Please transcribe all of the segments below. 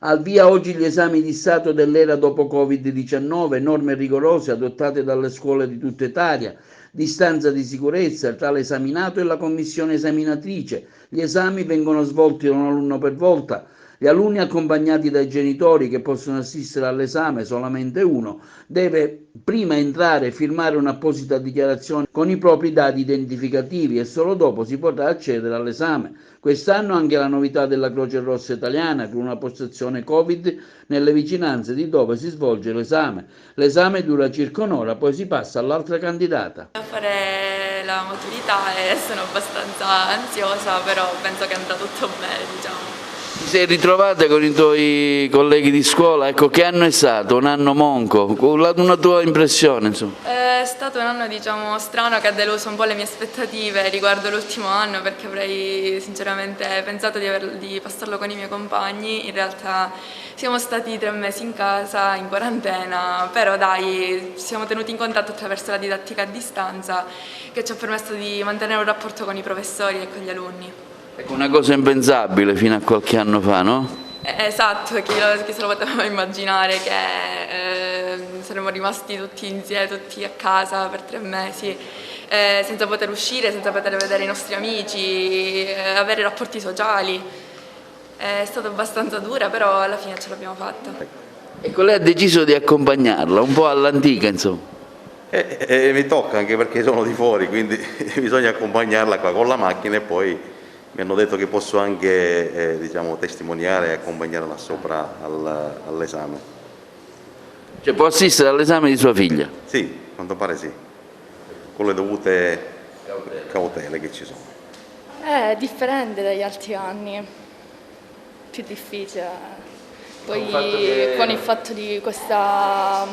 Al via oggi gli esami di Stato dell'era dopo Covid-19, norme rigorose adottate dalle scuole di tutta Italia, distanza di sicurezza tra l'esaminato e la commissione esaminatrice. Gli esami vengono svolti un alunno per volta. Gli alunni accompagnati dai genitori che possono assistere all'esame, solamente uno, deve prima entrare e firmare un'apposita dichiarazione con i propri dati identificativi e solo dopo si potrà accedere all'esame. Quest'anno anche la novità della Croce Rossa Italiana con una postazione Covid nelle vicinanze di dove si svolge l'esame. L'esame dura circa un'ora, poi si passa all'altra candidata. A fare la maturità e sono abbastanza ansiosa, però penso che andrà tutto bene, diciamo. Ti sei ritrovata con i tuoi colleghi di scuola? Ecco, che anno è stato? Un anno monco? Una tua impressione, insomma? È stato un anno, diciamo, strano, che ha deluso un po' le mie aspettative riguardo l'ultimo anno, perché avrei sinceramente pensato di passarlo con i miei compagni. In realtà siamo stati 3 mesi in casa, in quarantena, però dai, ci siamo tenuti in contatto attraverso la didattica a distanza, che ci ha permesso di mantenere un rapporto con i professori e con gli alunni. Ecco, una cosa impensabile fino a qualche anno fa, no? Esatto, chi se lo poteva immaginare che saremmo rimasti tutti insieme, tutti a casa per 3 mesi, senza poter uscire, senza poter vedere i nostri amici, avere rapporti sociali. È stata abbastanza dura, però alla fine ce l'abbiamo fatta. Ecco, lei ha deciso di accompagnarla, un po' all'antica, insomma. Mi tocca, anche perché sono di fuori, quindi bisogna accompagnarla qua con la macchina e poi mi hanno detto che posso anche diciamo, testimoniare e accompagnarla sopra all'esame. Cioè può assistere all'esame di sua figlia? Sì, a quanto pare sì, con le dovute cautele che ci sono. È differente dagli altri anni, più difficile. Poi con il fatto di questa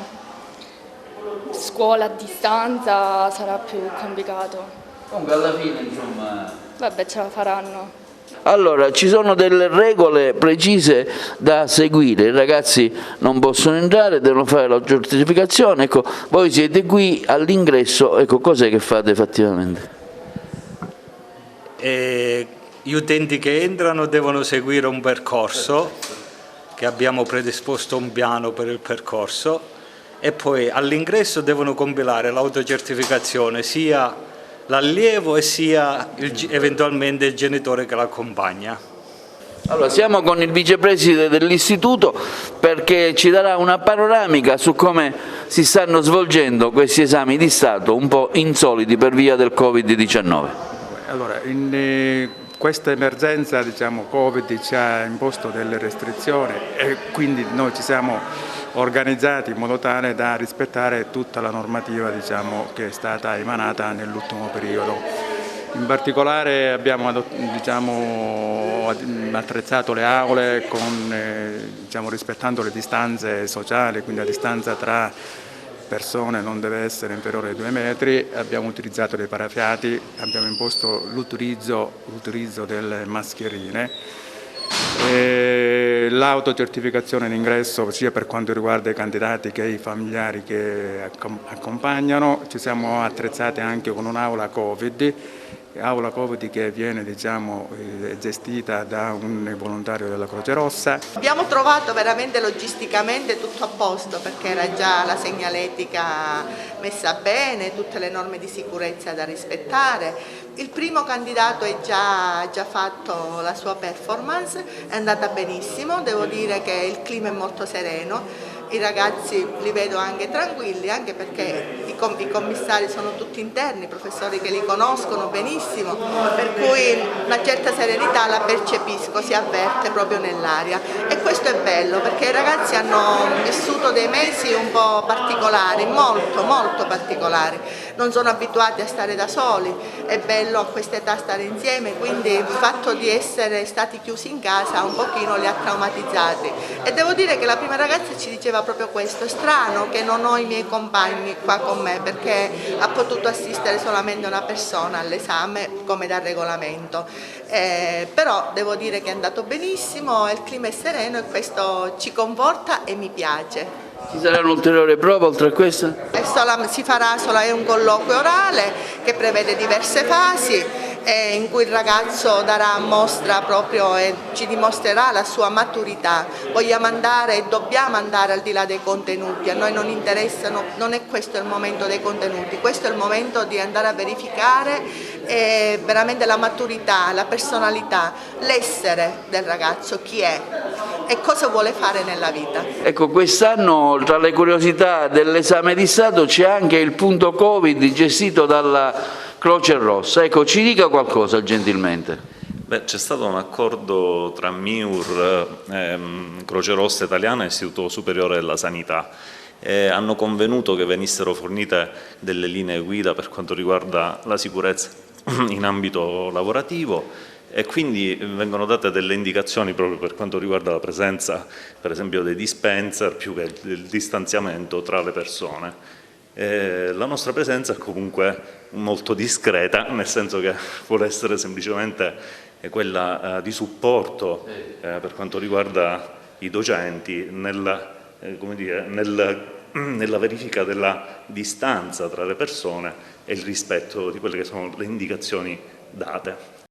scuola a distanza sarà più complicato. Comunque alla fine, insomma... Vabbè, ce la faranno. Allora, ci sono delle regole precise da seguire, i ragazzi non possono entrare, devono fare la certificazione, ecco, voi siete qui all'ingresso, ecco, cos'è che fate effettivamente? Gli utenti che entrano devono seguire un percorso, che abbiamo predisposto un piano per il percorso, e poi all'ingresso devono compilare l'autocertificazione sia l'allievo e sia eventualmente il genitore che l'accompagna. Allora, siamo con il vicepresidente dell'istituto perché ci darà una panoramica su come si stanno svolgendo questi esami di Stato un po' insoliti per via del Covid-19. Allora, questa emergenza diciamo, Covid ci ha imposto delle restrizioni e quindi noi ci siamo organizzati in modo tale da rispettare tutta la normativa diciamo, che è stata emanata nell'ultimo periodo. In particolare abbiamo diciamo, attrezzato le aule diciamo, rispettando le distanze sociali, quindi la distanza tra persone non deve essere inferiore ai 2 metri, abbiamo utilizzato dei parafiati, abbiamo imposto l'utilizzo delle mascherine, l'autocertificazione in ingresso sia per quanto riguarda i candidati che i familiari che accompagnano. Ci siamo attrezzati anche con un'aula Covid che viene diciamo, gestita da un volontario della Croce Rossa. Abbiamo trovato veramente logisticamente tutto a posto perché era già la segnaletica messa bene, tutte le norme di sicurezza da rispettare. Il primo candidato ha già fatto la sua performance, è andata benissimo, devo dire che il clima è molto sereno. I ragazzi li vedo anche tranquilli, anche perché i commissari sono tutti interni, i professori che li conoscono benissimo, per cui una certa serenità la percepisco, si avverte proprio nell'aria. E questo è bello, perché i ragazzi hanno vissuto dei mesi un po' particolari, molto particolari. Non sono abituati a stare da soli, è bello a questa età stare insieme, quindi il fatto di essere stati chiusi in casa un pochino li ha traumatizzati. E devo dire che la prima ragazza ci diceva proprio questo: è strano che non ho i miei compagni qua con me perché ha potuto assistere solamente una persona all'esame come da regolamento, però devo dire che è andato benissimo, il clima è sereno e questo ci conforta e mi piace. Ci sarà un'ulteriore prova oltre a questa? Si farà solo un colloquio orale che prevede diverse fasi in cui il ragazzo darà mostra proprio e ci dimostrerà la sua maturità. Vogliamo andare e dobbiamo andare al di là dei contenuti, a noi non interessano, non è questo il momento dei contenuti, questo è il momento di andare a verificare veramente la maturità, la personalità, l'essere del ragazzo, chi è e cosa vuole fare nella vita. Ecco, quest'anno tra le curiosità dell'esame di Stato c'è anche il punto Covid gestito dalla Croce Rossa. Ecco, ci dica qualcosa gentilmente. C'è stato un accordo tra MIUR, Croce Rossa Italiana e Istituto Superiore della Sanità. Hanno convenuto che venissero fornite delle linee guida per quanto riguarda la sicurezza in ambito lavorativo e quindi vengono date delle indicazioni proprio per quanto riguarda la presenza, per esempio, dei dispenser più che il distanziamento tra le persone. La nostra presenza è comunque molto discreta, nel senso che vuole essere semplicemente quella di supporto per quanto riguarda i docenti nella verifica della distanza tra le persone e il rispetto di quelle che sono le indicazioni date.